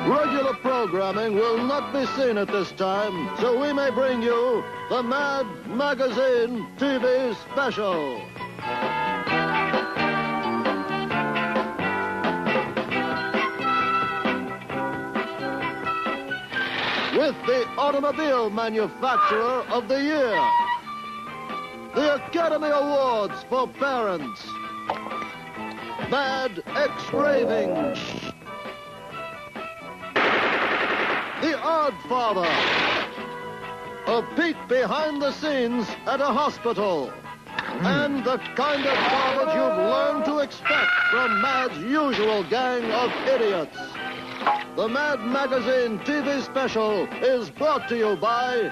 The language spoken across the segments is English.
Regular programming will not be seen at this time, so we may bring you the Mad Magazine TV special. With the automobile manufacturer of the year, the Academy Awards for parents, Mad X-Raving, The Odd Father, a peek behind the scenes at a hospital, and the kind of garbage you've learned to expect from Mad's usual gang of idiots. The Mad Magazine TV special is brought to you by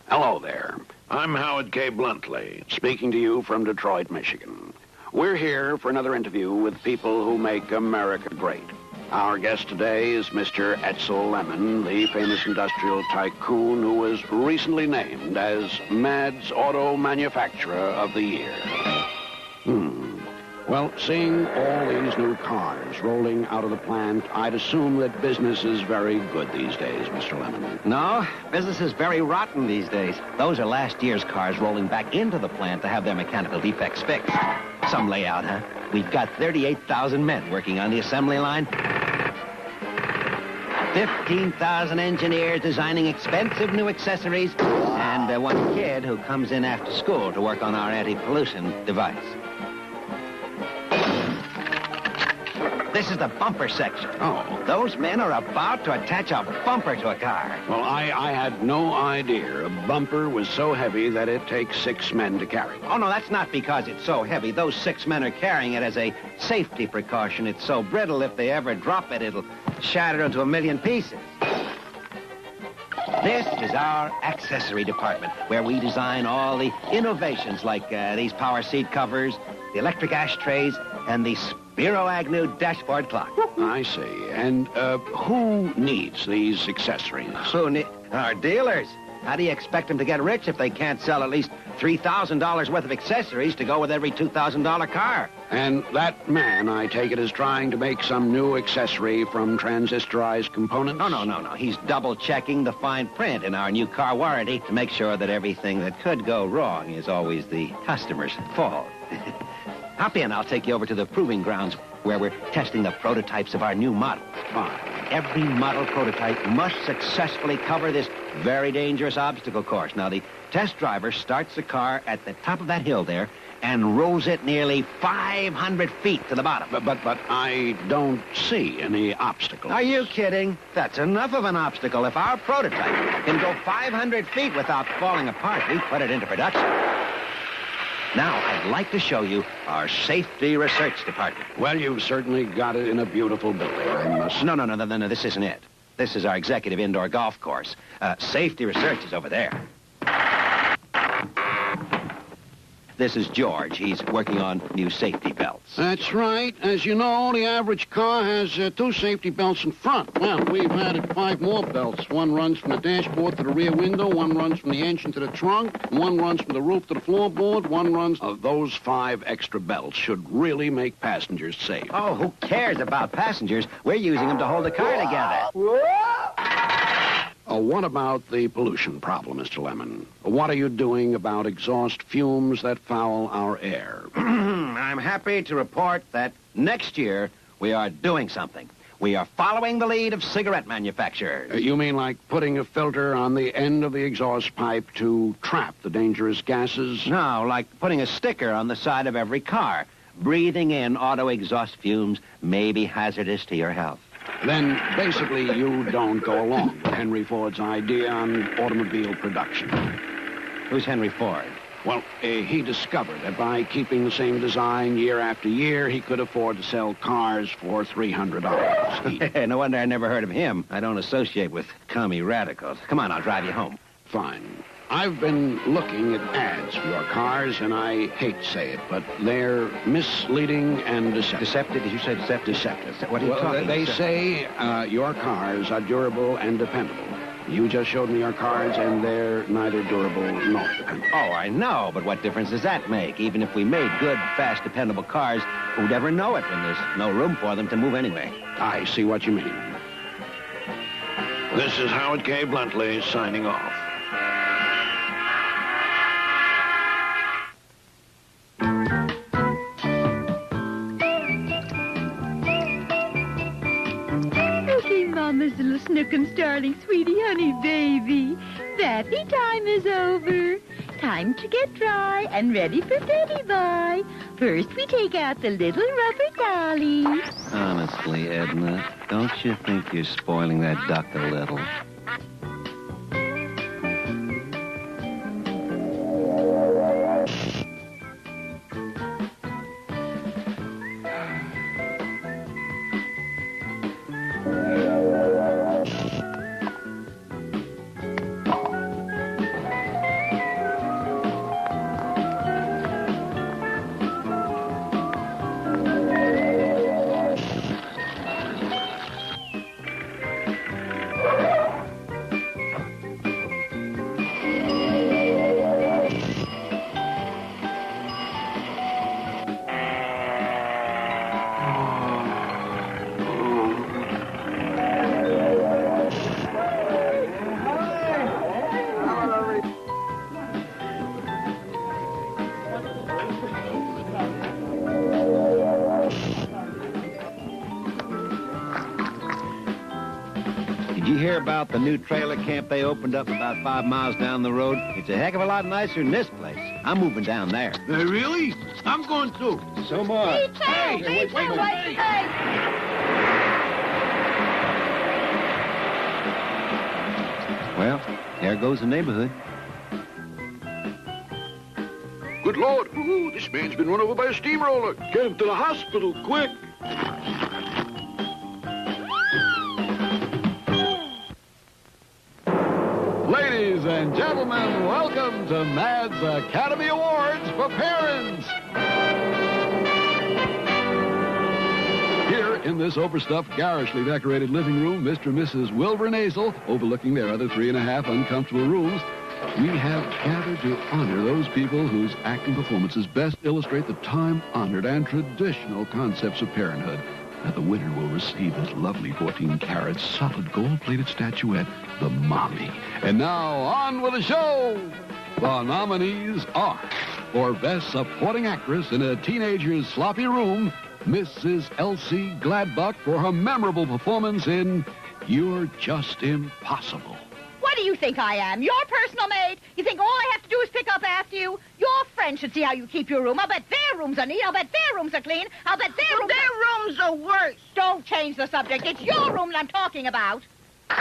Hello there. I'm Howard K. Bluntly, speaking to you from Detroit, Michigan. We're here for another interview with people who make America great. Our guest today is Mr. Edsel Lemon, the famous industrial tycoon who was recently named as Mad's Auto Manufacturer of the Year. Well, seeing all these new cars rolling out of the plant, I'd assume that business is very good these days, Mr. Lemon. No, business is very rotten these days. Those are last year's cars rolling back into the plant to have their mechanical defects fixed. Some layout, huh? We've got 38,000 men working on the assembly line. 15,000 engineers designing expensive new accessories, and one kid who comes in after school to work on our anti-pollution device. This is the bumper section. Oh. Those men are about to attach a bumper to a car. Well, I had no idea a bumper was so heavy that it takes 6 men to carry it. Oh, no, that's not because it's so heavy. Those 6 men are carrying it as a safety precaution. It's so brittle, if they ever drop it, it'll shatter into a million pieces. This is our accessory department, where we design all the innovations like these power seat covers, the electric ashtrays, and the Spiro Agnew dashboard clock. I see. And who needs these accessories? Our dealers. How do you expect them to get rich if they can't sell at least $3,000 worth of accessories to go with every $2,000 car? And that man, I take it, is trying to make some new accessory from transistorized components? No. He's double-checking the fine print in our new car warranty to make sure that everything that could go wrong is always the customer's fault. Hop in, I'll take you over to the proving grounds where we're testing the prototypes of our new models. Fine. Every model prototype must successfully cover this very dangerous obstacle course. Now, the test driver starts the car at the top of that hill there and rolls it nearly 500 feet to the bottom. But I don't see any obstacles. Are you kidding? That's enough of an obstacle. If our prototype can go 500 feet without falling apart, we put it into production. Now, I'd like to show you our safety research department. Well, you've certainly got it in a beautiful building, I must... No, this isn't it. This is our executive indoor golf course. Safety research is over there. This is George. He's working on new safety belts. That's right. As you know, the average car has 2 safety belts in front. Well, we've added 5 more belts. One runs from the dashboard to the rear window, one runs from the engine to the trunk, one runs from the roof to the floorboard, one runs... Those 5 extra belts should really make passengers safe. Oh, who cares about passengers? We're using them to hold the car together. What about the pollution problem, Mr. Lemon? What are you doing about exhaust fumes that foul our air? I'm happy to report that next year we are doing something. We are following the lead of cigarette manufacturers. You mean like putting a filter on the end of the exhaust pipe to trap the dangerous gases? No, like putting a sticker on the side of every car. Breathing in auto exhaust fumes may be hazardous to your health. Then, basically, you don't go along with Henry Ford's idea on automobile production. Who's Henry Ford? Well, he discovered that by keeping the same design year after year, he could afford to sell cars for $300 each. No wonder I never heard of him. I don't associate with commie radicals. Come on, I'll drive you home. Fine. I've been looking at ads for your cars, and I hate to say it, but they're misleading and deceptive. Deceptive? Did you say deceptive? Deceptive. What are you talking They about? say your cars are durable and dependable. You just showed me your cars, and they're neither durable nor dependable. Oh, I know, but what difference does that make? Even if we made good, fast, dependable cars, who'd ever know it when there's no room for them to move anyway? I see what you mean. This is Howard K. Bluntly signing off. Okay, Mama's little snookum starling, sweetie, honey, baby. Bappy time is over. Time to get dry and ready for Betty Boy. First, we take out the little rubber dolly. Honestly, Edna, don't you think you're spoiling that duck a little? Did you hear about the new trailer camp they opened up about 5 miles down the road? It's a heck of a lot nicer than this place. I'm moving down there. Really? I'm going too. So much. Wait. Well, there goes the neighborhood. Good Lord. Ooh, this man's been run over by a steamroller. Get him to the hospital, quick. Ladies and gentlemen, welcome to Mad's Academy Awards for Parents. Here in this overstuffed, garishly decorated living room, Mr. and Mrs. Wilbur Nazel, overlooking their other 3.5 uncomfortable rooms, we have gathered to honor those people whose acting performances best illustrate the time-honored and traditional concepts of parenthood. Now, the winner will receive this lovely 14-carat solid gold-plated statuette, the Mommy. And now, on with the show! The nominees are, for Best Supporting Actress in a Teenager's Sloppy Room, Mrs. Elsie Gladbuck for her memorable performance in You're Just Impossible. What do you think I am? Your personal maid? You think all I have to do is pick up after you? Your friends should see how you keep your room. I'll bet their rooms are neat. I'll bet their rooms are clean. I'll bet their rooms are worse. Don't change the subject. It's your room that I'm talking about.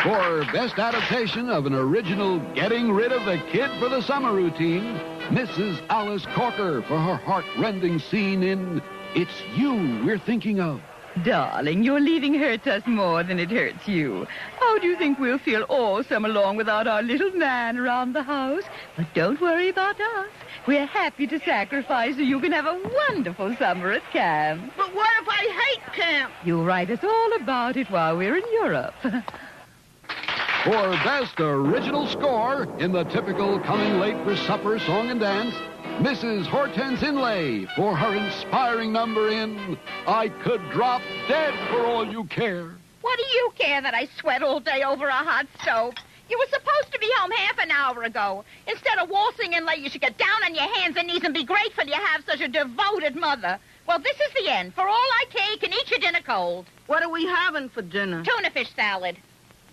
For Best Adaptation of an Original Getting Rid of the Kid for the Summer Routine, Mrs. Alice Corker for her heart-rending scene in It's You We're Thinking Of. Darling, your leaving hurts us more than it hurts you. How do you think we'll feel all summer long without our little man around the house? But don't worry about us. We're happy to sacrifice so you can have a wonderful summer at camp. But what if I hate camp? You'll write us all about it while we're in Europe. For Best Original Score in the typical coming late for supper song and dance, Mrs. Hortense Inlay for her inspiring number in I Could Drop Dead for All You Care. What do you care that I sweat all day over a hot stove? You were supposed to be home half an hour ago. Instead of waltzing in late, you should get down on your hands and knees and be grateful you have such a devoted mother. Well, this is the end. For all I care, you can eat your dinner cold. What are we having for dinner? Tuna fish salad.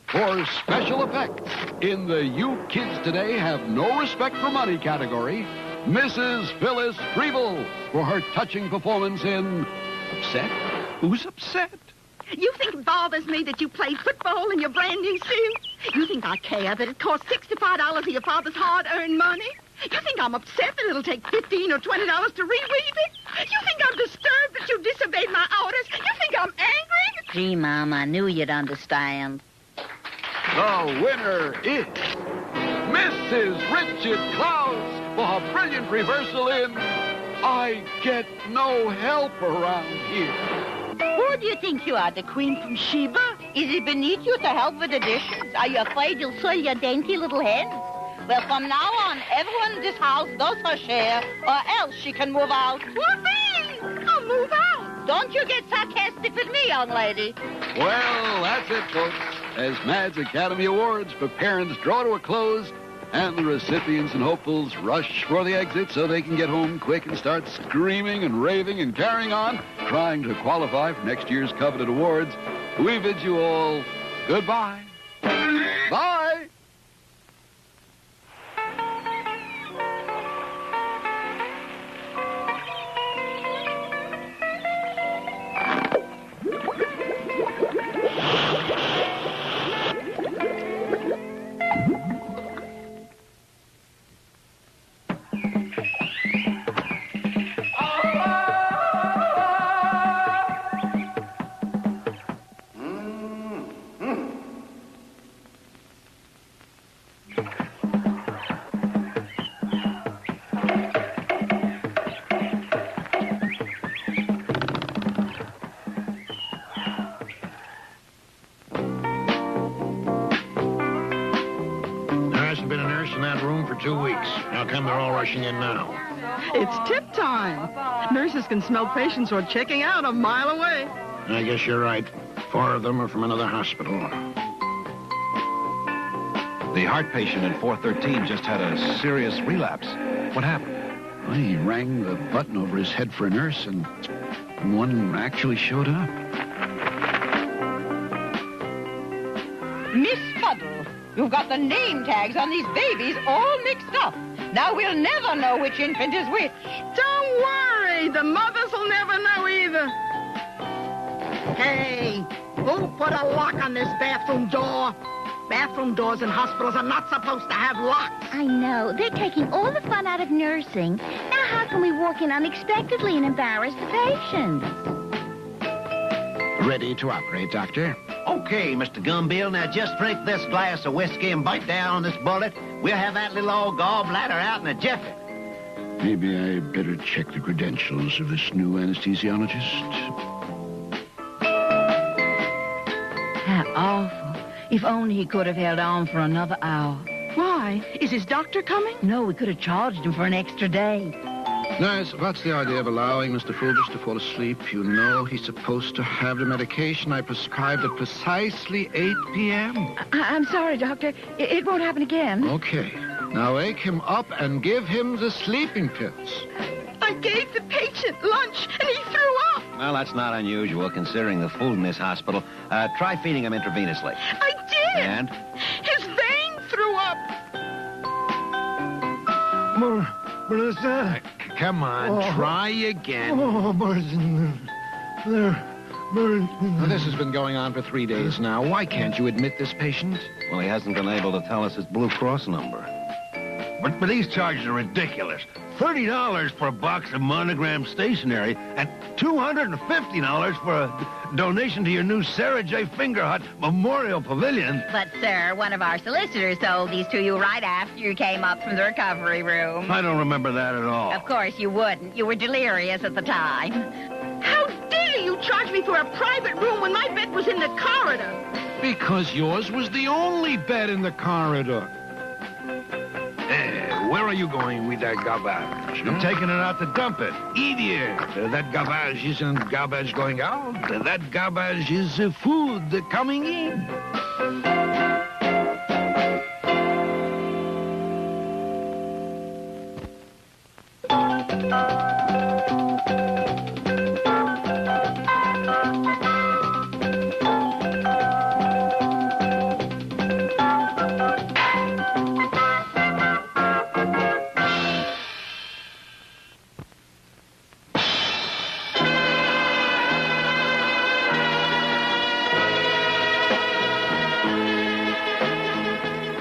For special effects in the You Kids Today Have No Respect for Money category, Mrs. Phyllis Freeble for her touching performance in Upset? Who's upset? You think it bothers me that you play football in your brand new suit? You think I care that it costs $65 of your father's hard-earned money? You think I'm upset that it'll take $15 or $20 to reweave it? You think I'm disturbed that you disobeyed my orders? You think I'm angry? Gee, Mom, I knew you'd understand. The winner is Mrs. Richard Klaus for her brilliant reversal in I Get No Help Around Here. Who do you think you are, the Queen from Sheba? Is it beneath you to help with the dishes? Are you afraid you'll soil your dainty little hands? Well, from now on, everyone in this house does her share, or else she can move out. Whoopee! I'll move out. Don't you get sarcastic with me, young lady. Well, that's it, folks. As Mad's Academy Awards for parents draw to a close, and the recipients and hopefuls rush for the exit so they can get home quick and start screaming and raving and carrying on, trying to qualify for next year's coveted awards, we bid you all goodbye. Bye! Been a nurse in that room for 2 weeks. How come they're all rushing in now? It's tip time. Nurses can smell patients who are checking out a mile away. I guess you're right. 4 of them are from another hospital. The heart patient in 413 just had a serious relapse. What happened? Well, he rang the button over his head for a nurse, and one actually showed up. Miss Fuddle, you've got the name tags on these babies all mixed up. Now we'll never know which infant is which. Don't worry. The mothers will never know either. Hey, who put a lock on this bathroom door? Bathroom doors in hospitals are not supposed to have locks. I know. They're taking all the fun out of nursing. Now how can we walk in unexpectedly and embarrass the patients? Ready to operate, Doctor. Okay, Mr. Gumbill, now just drink this glass of whiskey and bite down on this bullet. We'll have that little old gallbladder out in a jiffy. Maybe I better check the credentials of this new anesthesiologist. How awful. If only he could have held on for another hour. Why? Is his doctor coming? No, we could have charged him for an extra day. Nurse, what's the idea of allowing Mr. Fulbus to fall asleep? You know he's supposed to have the medication I prescribed at precisely 8 p.m. I'm sorry, Doctor. It won't happen again. Okay. Now wake him up and give him the sleeping pills. I gave the patient lunch and he threw up. Well, that's not unusual, considering the food in this hospital. Try feeding him intravenously. I did. And? His vein threw up. Melissa? Come on, try again. Now, this has been going on for 3 days now. Why can't you admit this patient? Well, he hasn't been able to tell us his Blue Cross number. But these charges are ridiculous. $30 for a box of Monogram stationery and $250 for a donation to your new Sarah J. Fingerhut Memorial Pavilion. But, sir, one of our solicitors sold these to you right after you came up from the recovery room. I don't remember that at all. Of course you wouldn't. You were delirious at the time. How dare you charge me for a private room when my bed was in the corridor? Because yours was the only bed in the corridor. Where are you going with that garbage? I'm taking it out to dump it. Idiot. That garbage isn't garbage going out. That garbage is food coming in.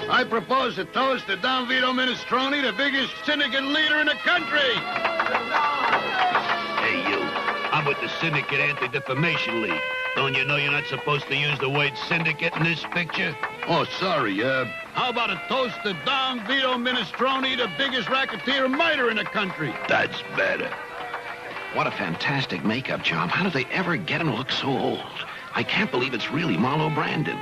I propose to toast to Don Vito Minestrone, the biggest syndicate leader in the country. Hey, you. I'm with the Syndicate Anti-Defamation League. Don't you know you're not supposed to use the word syndicate in this picture? Oh, sorry. How about a toast to Don Vito Minestrone, the biggest racketeer and murderer in the country? That's better. What a fantastic makeup job. How do they ever get him to look so old? I can't believe it's really Marlo Brandon.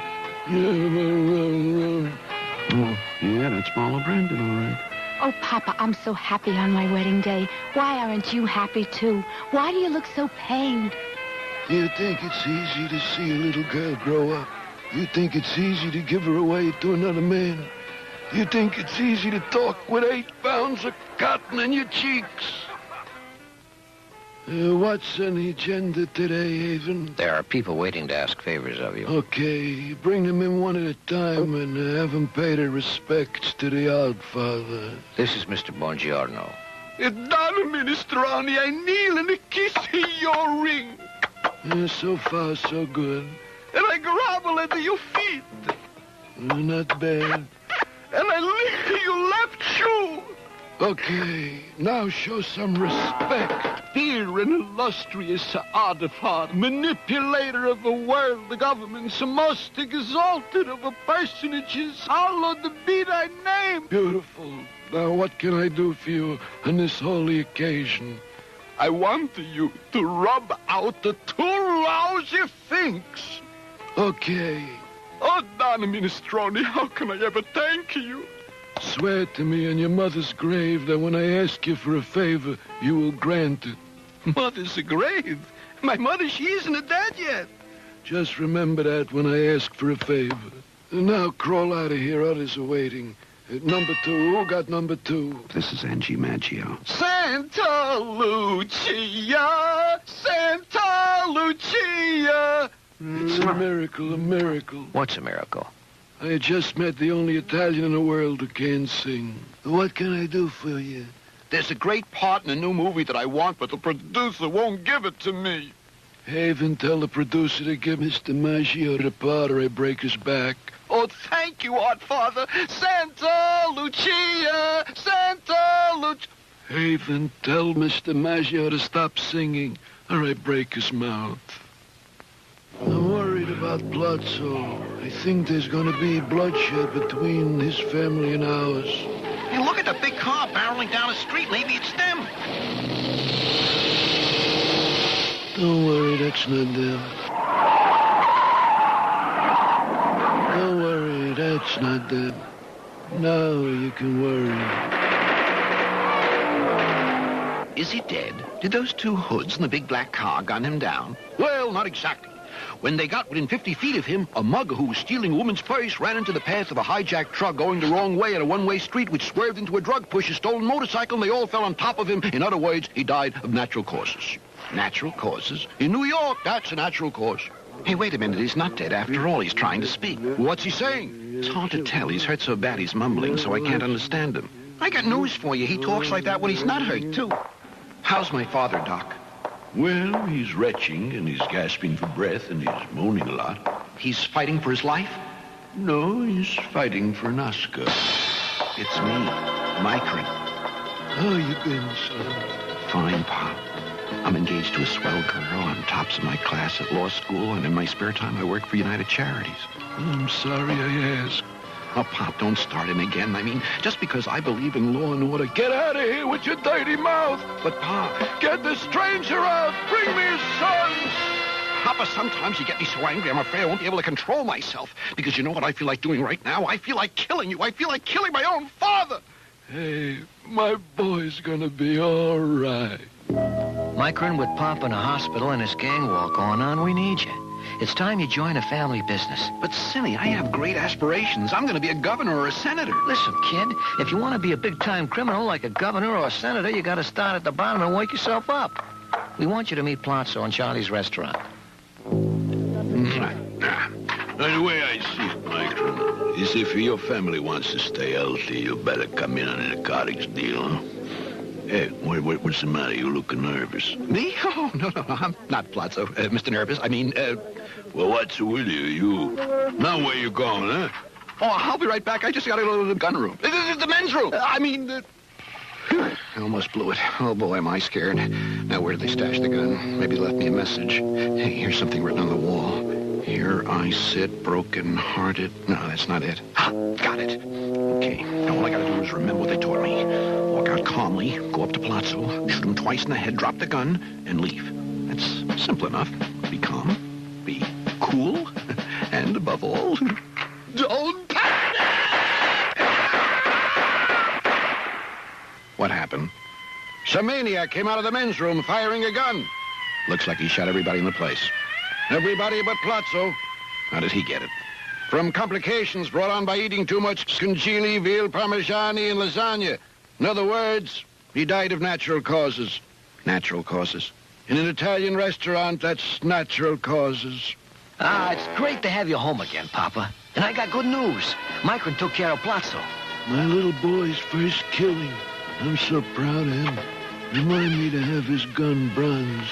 Oh, yeah, that's Marlo Brandon, all right. Oh, Papa, I'm so happy on my wedding day. Why aren't you happy, too? Why do you look so pained? Do you think it's easy to see a little girl grow up? You think it's easy to give her away to another man? You think it's easy to talk with 8 pounds of cotton in your cheeks? What's on the agenda today, Haven? There are people waiting to ask favors of you. Okay, bring them in one at a time and have them pay their respects to the Oddfather. This is Mr. Bongiorno. Donna Minestrone, I kneel and kiss your ring. So far, so good. And I grovel at your feet. Not bad. And I lick your left shoe. Okay, now show some respect. Dear and illustrious Oddfather, manipulator of the world, the government's most exalted of the personages, hallowed be thy name. Beautiful. Now what can I do for you on this holy occasion? I want you to rub out the 2 lousy thinks. Okay. Oh, Donna Minestrone, how can I ever thank you? Swear to me on your mother's grave that when I ask you for a favor, you will grant it. Mother's grave? My mother, she isn't dead yet. Just remember that when I ask for a favor. Now crawl out of here, others are waiting. Number 2, who got number 2? This is Angie Maggio. Santa Lucia! Santa Lucia! It's a miracle, a miracle. What's a miracle? I just met the only Italian in the world who can sing. What can I do for you? There's a great part in a new movie that I want, but the producer won't give it to me. Haven, tell the producer to give Mr. Maggio the part or I break his back. Oh, thank you, Oddfather. Santa Lucia! Santa Lucia! Haven, tell Mr. Maggio to stop singing or I break his mouth. I'm worried about Plazzo. I think there's going to be bloodshed between his family and ours. Hey, look at the big car barreling down the street. Maybe it's them. Don't worry, that's not them. Don't worry, that's not them. Now you can worry. Is he dead? Did those 2 hoods in the big black car gun him down? Well, not exactly. When they got within 50 feet of him, a mugger who was stealing a woman's purse ran into the path of a hijacked truck going the wrong way at a one-way street, which swerved into a drug push, a stolen motorcycle, and they all fell on top of him. In other words, he died of natural causes. Natural causes? In New York, that's a natural cause. Hey, wait a minute. He's not dead after all. He's trying to speak. What's he saying? It's hard to tell. He's hurt so bad he's mumbling, so I can't understand him. I got news for you. He talks like that when he's not hurt, too. How's my father, Doc? Well, he's retching, and he's gasping for breath, and he's moaning a lot. He's fighting for his life? No, he's fighting for an Oscar. It's me, Micron. How you been, son? Fine, Pop. I'm engaged to a swell girl. I'm tops of my class at law school, and in my spare time, I work for United Charities. I'm sorry I asked. Oh, Pop, don't start him again. I mean, just because I believe in law and order. Get out of here with your dirty mouth. But, Pop... Get the stranger out. Bring me his sons. Papa, sometimes you get me so angry, I'm afraid I won't be able to control myself. Because you know what I feel like doing right now? I feel like killing you. I feel like killing my own father. Hey, my boy's gonna be all right. Micron, with Pop in a hospital and his gang war going on, we need you. It's time you join a family business. But, Silly, I have great aspirations. I'm going to be a governor or a senator. Listen, kid, if you want to be a big-time criminal like a governor or a senator, you got to start at the bottom and wake yourself up. We want you to meet Plazzo in Charlie's restaurant. The way I see it, Micron, is if your family wants to stay healthy, you better come in on a narcotics deal, huh? Hey, what's the matter? You looking nervous. Me? Oh, no, I'm not Plazzo. Mr. Nervous. I mean, Well, what's with you? Now where you going, huh? Oh, I'll be right back. I just got to go to the gun room. The men's room. I mean, I almost blew it. Oh, boy, am I scared. Now, where did they stash the gun? Maybe left me a message. Hey, here's something written on the wall. Here I sit, broken-hearted. No, that's not it. Ah, got it. Okay, now all I gotta do is remember what they taught me. Walk out calmly, go up to Palazzo, shoot him twice in the head, drop the gun, and leave. That's simple enough. Be calm, be cool, and above all, don't panic! What happened? Some maniac came out of the men's room firing a gun. Looks like he shot everybody in the place. Everybody but Palazzo. How did he get it? From complications brought on by eating too much scungili, veal parmigiani, and lasagna. In other words, he died of natural causes. Natural causes. In an Italian restaurant, that's natural causes. It's great to have you home again, Papa. And I got good news. Micron took care of Palazzo. My little boy's first killing. I'm so proud of him. Remind me to have his gun bronze.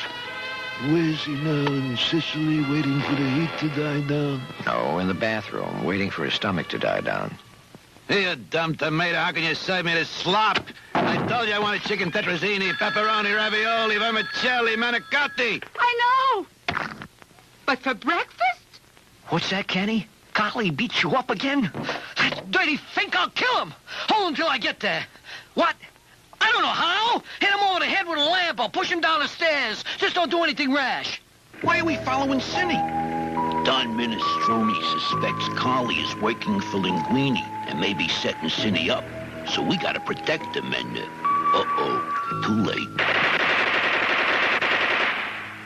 Where's he now? In Sicily, waiting for the heat to die down? No, in the bathroom, waiting for his stomach to die down. Hey, you dumb tomato, how can you serve me this slop? I told you I wanted chicken tetrazzini, pepperoni, ravioli, vermicelli, manicotti. I know. But for breakfast? What's that, Kenny? Golly, beat you up again? That dirty fink, I'll kill him. Hold him till I get there. What? I don't know how. Hit him over the head with a lamp or push him down the stairs. Just don't do anything rash. Why are we following Cindy? Don Minestrone suspects Carly is working for Linguini and may be setting Cindy up. So we gotta protect him and, too late.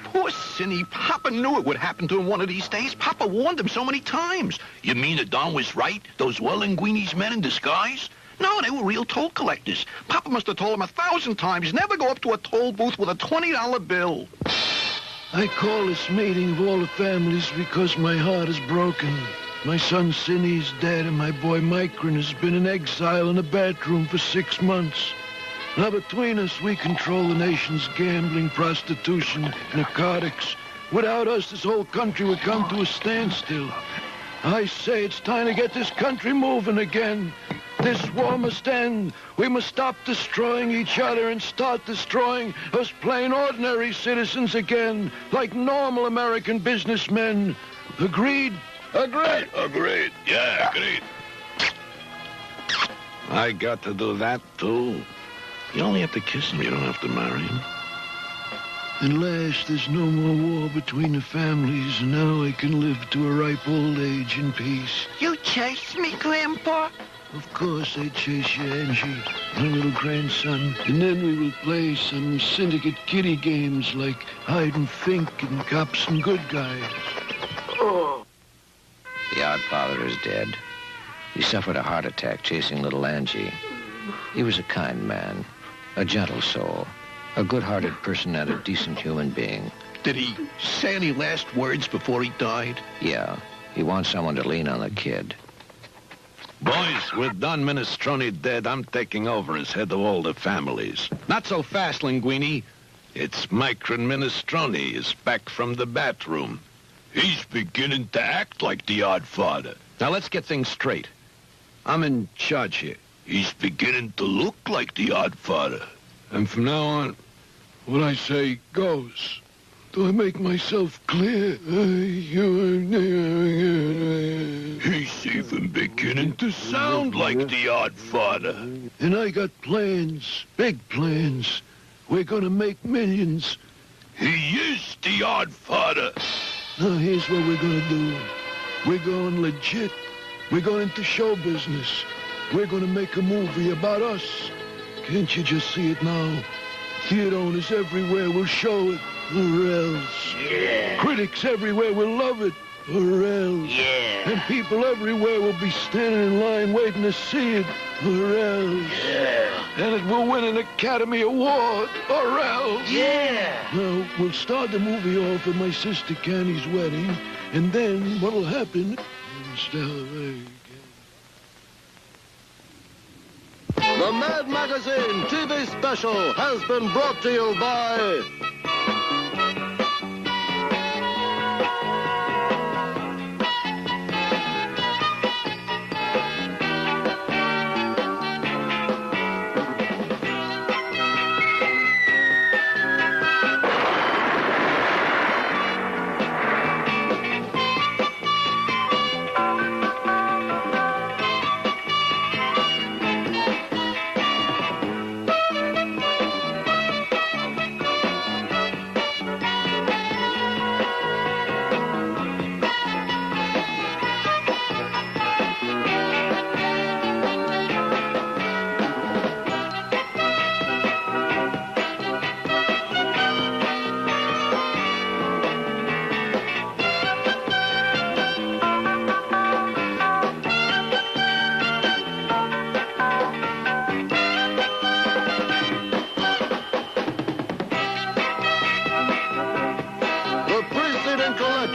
Poor Cindy. Papa knew it would happen to him one of these days. Papa warned him so many times. You mean that Don was right? Those were Linguini's men in disguise? No, they were real toll collectors. Papa must have told him 1,000 times, never go up to a toll booth with a $20 bill. I call this meeting of all the families because my heart is broken. My son Cindy's dead, and my boy Micron has been in exile in a bathroom for 6 months. Now, between us, we control the nation's gambling, prostitution, narcotics. Without us, this whole country would come to a standstill. I say it's time to get this country moving again. This war must end. We must stop destroying each other and start destroying us plain ordinary citizens again, like normal American businessmen. Agreed? Agreed. Agreed. Yeah, agreed. I got to do that, too. You only have to kiss him. You don't have to marry him. At last, there's no more war between the families, and now I can live to a ripe old age in peace. You chased me, Grandpa? Of course I chase you, Angie, my little grandson. And then we will play some syndicate kiddie games like hide and think and cops and good guys. The odd father is dead. He suffered a heart attack chasing little Angie. He was a kind man, a gentle soul, a good-hearted person and a decent human being. Did he say any last words before he died? Yeah, he wants someone to lean on the kid. Boys, with Don Minestrone dead, I'm taking over as head of all the families. Not so fast, Linguini. It's Micron Minestrone is back from the bathroom. He's beginning to act like the odd father. Now, let's get things straight. I'm in charge here. He's beginning to look like the odd father. And from now on, what I say goes. Do I make myself clear? He's even beginning to sound like the odd father. And I got plans, big plans. We're gonna make millions. He is the odd father. Now, here's what we're gonna do. We're going legit. We're going into show business. We're gonna make a movie about us. Can't you just see it now? Theater owners everywhere will show it, or else. Yeah. Critics everywhere will love it, or else. Yeah. And people everywhere will be standing in line waiting to see it, or else. Yeah. And it will win an Academy Award, or else. Yeah. Now, we'll start the movie off at my sister Connie's wedding, and then what'll happen? The Mad Magazine TV special has been brought to you by...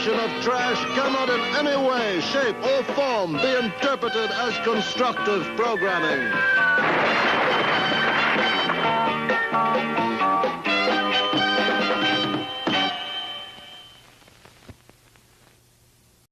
collection of trash cannot in any way, shape, or form be interpreted as constructive programming.